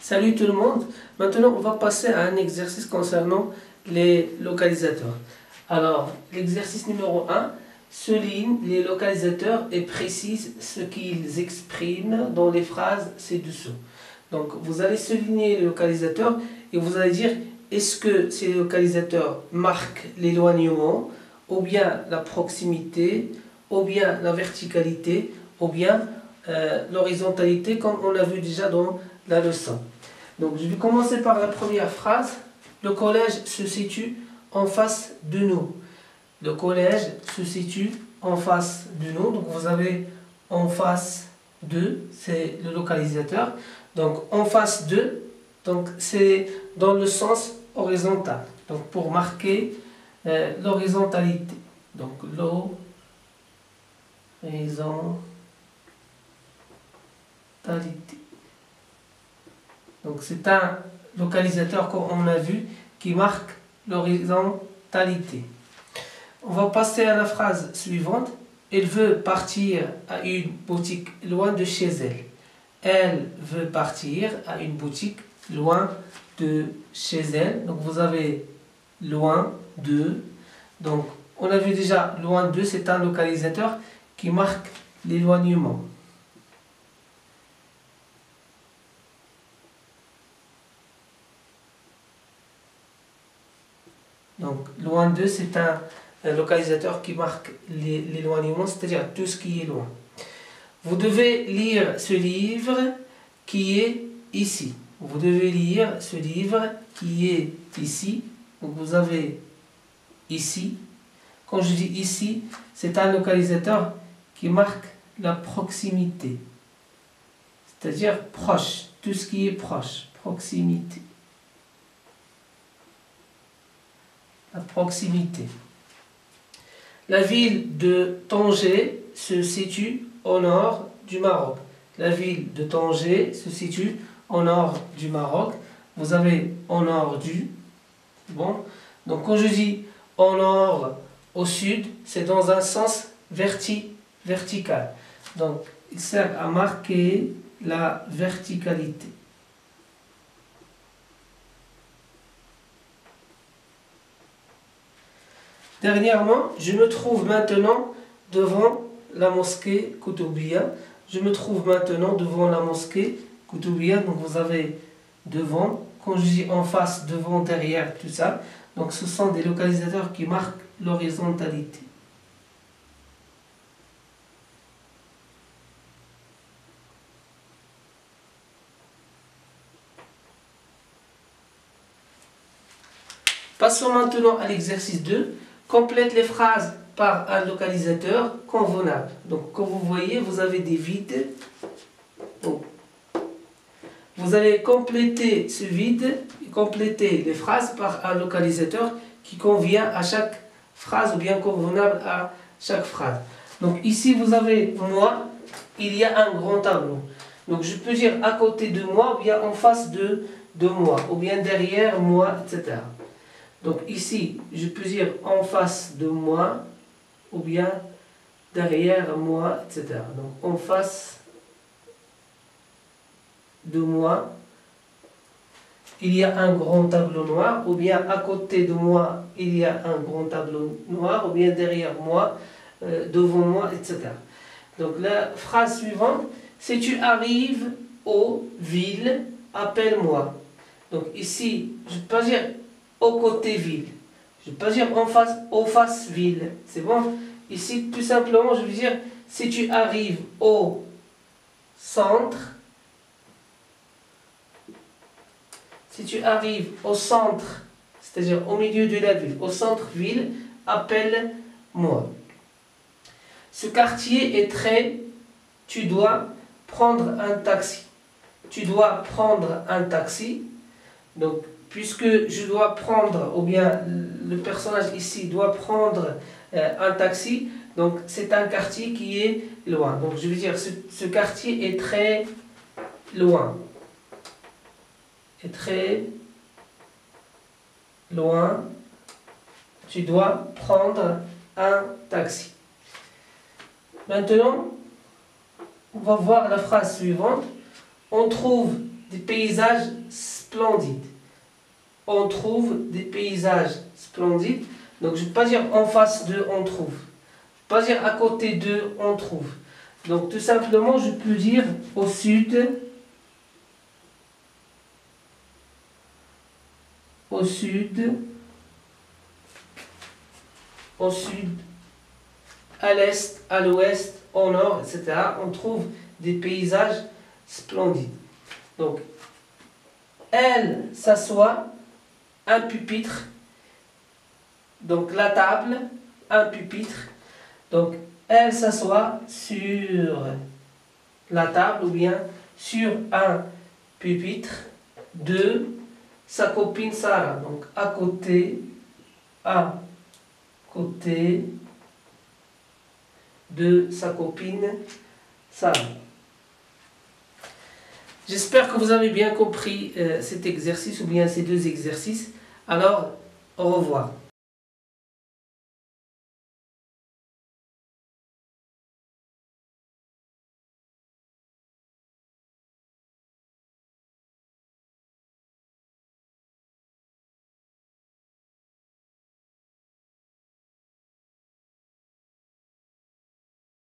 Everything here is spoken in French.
Salut tout le monde. Maintenant, on va passer à un exercice concernant les localisateurs. Alors, l'exercice numéro 1 souligne les localisateurs et précise ce qu'ils expriment dans les phrases ci-dessous. Donc, vous allez souligner les localisateurs et vous allez dire est-ce que ces localisateurs marquent l'éloignement, ou bien la proximité, ou bien la verticalité, ou bien l'horizontalité, comme on l'a vu déjà dans la leçon. Donc, je vais commencer par la première phrase. Le collège se situe en face de nous. Le collège se situe en face de nous. Donc, vous avez en face de, c'est le localisateur. Donc, en face de, donc c'est dans le sens horizontal. Donc, pour marquer l'horizontalité. Donc, l'horizontalité. Donc c'est un localisateur, comme on a vu, qui marque l'horizontalité. On va passer à la phrase suivante. Elle veut partir à une boutique loin de chez elle. Elle veut partir à une boutique loin de chez elle. Donc vous avez loin de. Donc on a vu déjà loin de, c'est un localisateur qui marque l'éloignement. Donc, loin de, c'est un localisateur qui marque l'éloignement, c'est-à-dire tout ce qui est loin. Vous devez lire ce livre qui est ici. Vous devez lire ce livre qui est ici. Donc, vous avez ici. Quand je dis ici, c'est un localisateur qui marque la proximité. C'est-à-dire proche, tout ce qui est proche, proximité. La proximité. La ville de Tanger se situe au nord du Maroc. La ville de Tanger se situe au nord du Maroc. Vous avez au nord du. Bon. Donc quand je dis au nord, au sud, c'est dans un sens vertical. Donc il sert à marquer la verticalité. Dernièrement, je me trouve maintenant devant la mosquée Koutoubia. Je me trouve maintenant devant la mosquée Koutoubia. Donc vous avez devant, quand je dis en face, devant, derrière, tout ça. Donc ce sont des localisateurs qui marquent l'horizontalité. Passons maintenant à l'exercice 2. Complète les phrases par un localisateur convenable. Donc, comme vous voyez, vous avez des vides. Donc, vous allez compléter ce vide et compléter les phrases par un localisateur qui convient à chaque phrase ou bien convenable à chaque phrase. Donc, ici, vous avez moi, il y a un grand tableau. Donc, je peux dire à côté de moi ou bien en face de moi ou bien derrière moi, etc. Donc ici, je peux dire en face de moi, ou bien derrière moi, etc. Donc en face de moi, il y a un grand tableau noir, ou bien à côté de moi, il y a un grand tableau noir, ou bien derrière moi, devant moi, etc. Donc la phrase suivante, si tu arrives aux villes, appelle-moi. Donc ici, je peux pas dire au côté ville. Je ne vais pas dire en face ville. C'est bon? Ici, tout simplement, je veux dire, si tu arrives au centre, c'est-à-dire au milieu de la ville, au centre-ville, appelle-moi. Ce quartier est très... Tu dois prendre un taxi. Tu dois prendre un taxi. Donc, puisque je dois prendre, ou bien le personnage ici doit prendre un taxi, donc c'est un quartier qui est loin. Donc je veux dire, ce quartier est très loin. Est très loin. Tu dois prendre un taxi. Maintenant, on va voir la phrase suivante. On trouve des paysages splendides. On trouve des paysages splendides. Donc je ne vais pas dire en face de on trouve. Je ne vais pas dire à côté de on trouve. Donc tout simplement je peux dire au sud. Au sud, à l'est, à l'ouest, au nord, etc. On trouve des paysages splendides. Donc, elle s'assoit, un pupitre, donc la table, un pupitre. Donc, elle s'assoit sur la table ou bien sur un pupitre de sa copine Sarah. Donc, à côté de sa copine Sarah. J'espère que vous avez bien compris cet exercice ou bien ces deux exercices. Alors, au revoir.